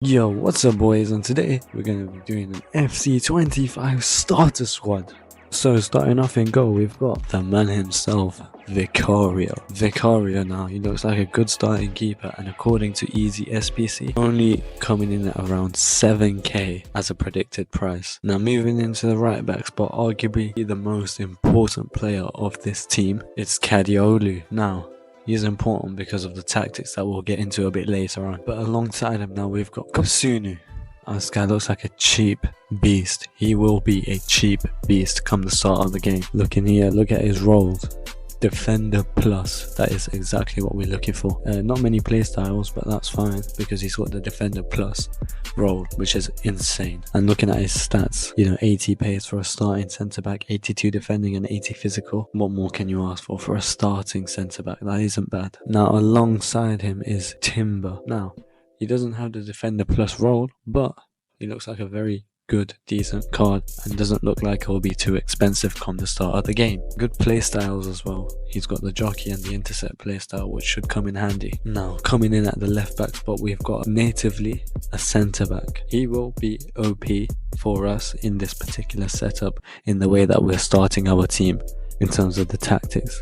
Yo, what's up boys, and today we're going to be doing an FC25 starter squad. So starting off in goal, we've got the man himself, Vicario now, he looks like a good starting keeper, and according to Easy SPC, only coming in at around 7k as a predicted price. Now moving into the right back spot, arguably the most important player of this team, it's Kadiolu. Now, he's important because of the tactics that we'll get into a bit later on. But alongside him now, we've got Kusunu. This guy looks like a cheap beast. He will be a cheap beast come the start of the game. Look in here, look at his roles. Defender plus, that is exactly what we're looking for. Not many play styles, but that's fine because he's got the defender plus role, which is insane. And looking at his stats, 80 pace for a starting centre back, 82 defending and 80 physical. What more can you ask for a starting centre back? That isn't bad. Now alongside him is Timber. Now he doesn't have the defender plus role, but he looks like a very good, decent card and doesn't look like it'll be too expensive come the start of the game. Good play styles as well. He's got the jockey and the intercept play style, which should come in handy. Now coming in at the left back spot, we've got natively a centre back. He will be OP for us in this particular setup in the way that we're starting our team in terms of the tactics,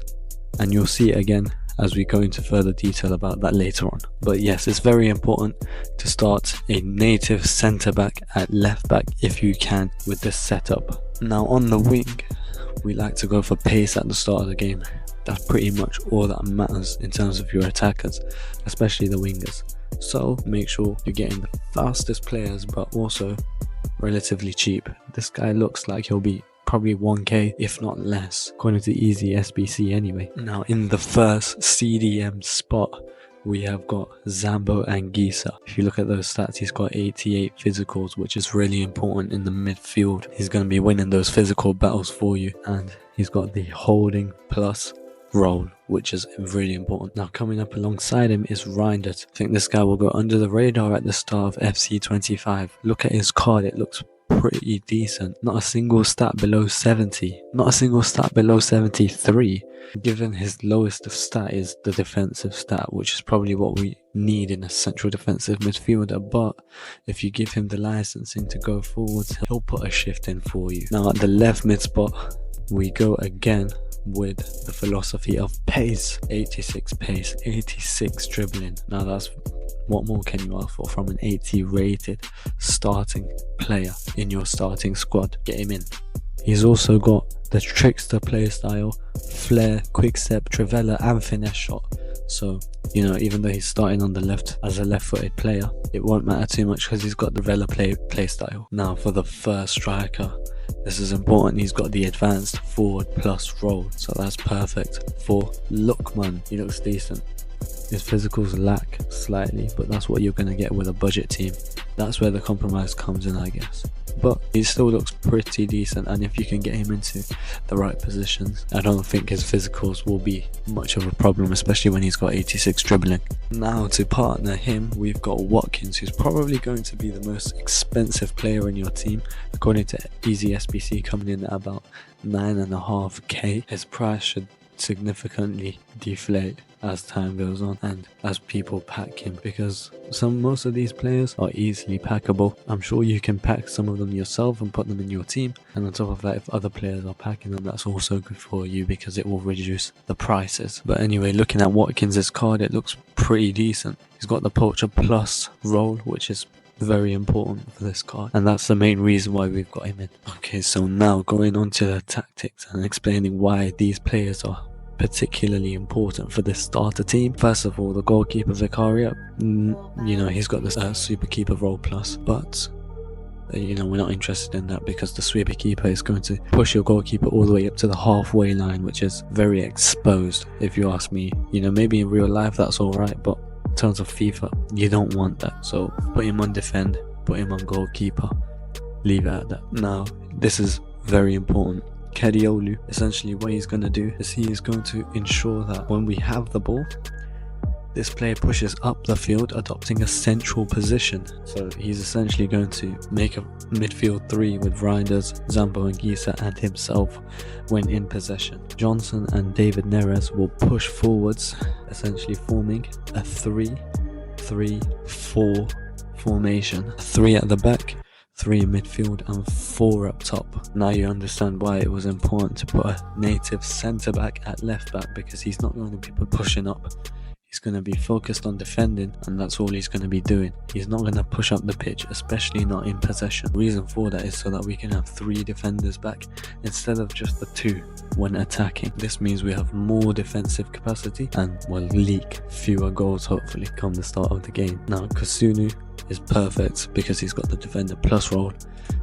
and you'll see it again as we go into further detail about that later on. But yes, it's very important to start a native centre back at left back if you can with this setup. Now on the wing, we like to go for pace at the start of the game. That's pretty much all that matters in terms of your attackers, especially the wingers. So make sure you're getting the fastest players, but also relatively cheap. This guy looks like he'll be probably 1k if not less, according to Easy SBC anyway. Now in the first CDM spot, we have got Zambo Anguissa. If you look at those stats, he's got 88 physicals, which is really important in the midfield. He's going to be winning those physical battles for you, and he's got the holding plus role, which is really important. Now coming up alongside him is Reinders. I think this guy will go under the radar at the start of FC25. Look at his card, it looks pretty decent. Not a single stat below 70, not a single stat below 73, given his lowest of stat is the defensive stat, which is probably what we need in a central defensive midfielder. But if you give him the licensing to go forwards, he'll put a shift in for you. Now at the left mid spot, we go again with the philosophy of pace. 86 pace, 86 dribbling. Now that's, what more can you ask for from an 80 rated starting player in your starting squad? Get him in. He's also got the trickster play style, flair, quick step, trivela and finesse shot. So even though he's starting on the left as a left-footed player, it won't matter too much because he's got the trivela play style. Now for the first striker, this is important. He's got the advanced forward plus role, so that's perfect for Lookman. He looks decent. His physicals lack slightly, but that's what you're going to get with a budget team. That's where the compromise comes in, I guess. But he still looks pretty decent, and if you can get him into the right positions, I don't think his physicals will be much of a problem, especially when he's got 86 dribbling. Now to partner him, we've got Watkins, who's probably going to be the most expensive player in your team, according to Easy SBC, coming in at about 9.5k. His price should significantly deflate as time goes on and as people pack him, because most of these players are easily packable. I'm sure you can pack some of them yourself and put them in your team, and on top of that, if other players are packing them, that's also good for you because it will reduce the prices. But anyway, looking at Watkins' card, it looks pretty decent. He's got the poacher plus role, which is very important for this card, and that's the main reason why we've got him in. Okay, so now going on to the tactics and explaining why these players are particularly important for this starter team. First of all, the goalkeeper Vicario, he's got this super keeper role plus, but we're not interested in that because the sweeper keeper is going to push your goalkeeper all the way up to the halfway line, which is very exposed if you ask me. Maybe in real life that's alright, but in terms of FIFA, you don't want that. So put him on defend, put him on goalkeeper, leave it at that. Now this is very important. Kadiolu, essentially what he's going to do is he is going to ensure that when we have the ball, this player pushes up the field, adopting a central position. So he's essentially going to make a midfield three with Reinders, Zambo Anguissa and himself when in possession. Johnson and David Neres will push forwards, essentially forming a 3-3-4 formation. 3 at the back, 3 in midfield and 4 up top. Now you understand why it was important to put a native centre back at left back, because he's not going to be pushing up. He's going to be focused on defending, and that's all he's going to be doing. He's not going to push up the pitch, especially not in possession. The reason for that is so that we can have 3 defenders back instead of just the 2 when attacking. This means we have more defensive capacity and will leak fewer goals hopefully come the start of the game. Now Kusunu is perfect because he's got the defender plus role.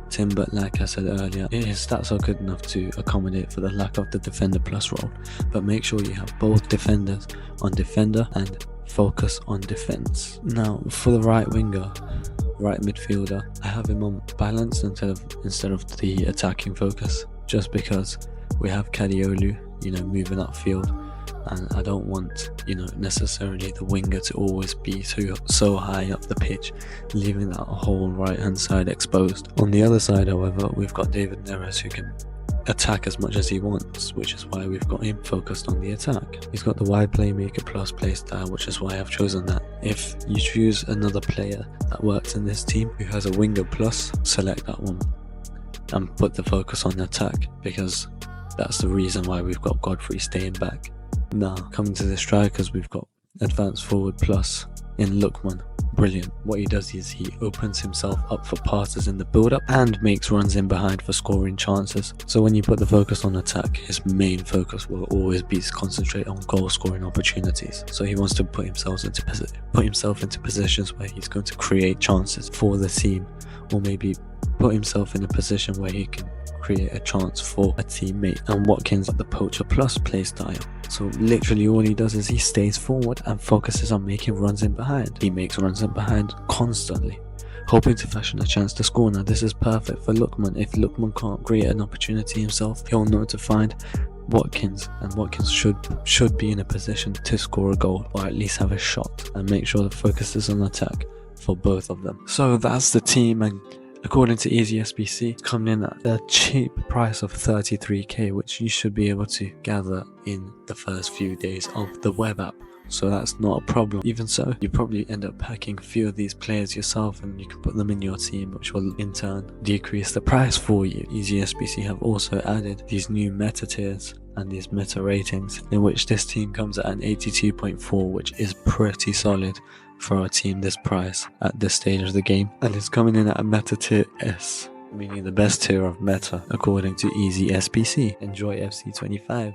Timber, like I said earlier, his stats are good enough to accommodate for the lack of the defender plus role, but make sure you have both defenders on defender and focus on defense. Now for the right winger, right midfielder, I have him on balance instead of the attacking focus, just because we have Kadiolu, moving upfield, and I don't want, necessarily the winger to always be so high up the pitch, leaving that whole right hand side exposed. On the other side, however, we've got David Neres, who can attack as much as he wants, which is why we've got him focused on the attack. He's got the wide playmaker plus play style, which is why I've chosen that. If you choose another player that works in this team who has a winger plus, select that one and put the focus on the attack, because that's the reason why we've got Godfrey staying back. Now coming to the strikers, we've got advanced forward plus in Lookman. Brilliant. What he does is he opens himself up for passes in the build-up and makes runs in behind for scoring chances. So when you put the focus on attack, his main focus will always be to concentrate on goal scoring opportunities. So he wants to put himself into positions where he's going to create chances for the team, or maybe put himself in a position where he can create a chance for a teammate. And Watkins got the poacher plus play style. So literally all he does is he stays forward and focuses on making runs in behind. He makes runs in behind constantly, hoping to fashion a chance to score. Now this is perfect for Lookman. If Lookman can't create an opportunity himself, he'll know to find Watkins, and Watkins should be in a position to score a goal, or at least have a shot, and make sure the focus is on attack for both of them. So that's the team, and according to Easy SBC, coming in at a cheap price of 33k, which you should be able to gather in the first few days of the web app. So that's not a problem. Even so, you probably end up packing a few of these players yourself, and you can put them in your team, which will in turn decrease the price for you. Easy SBC have also added these new meta tiers and these meta ratings, in which this team comes at an 82.4, which is pretty solid for a team this price at this stage of the game, and it's coming in at a meta tier S, meaning the best tier of meta according to Easy SBC. Enjoy FC 25.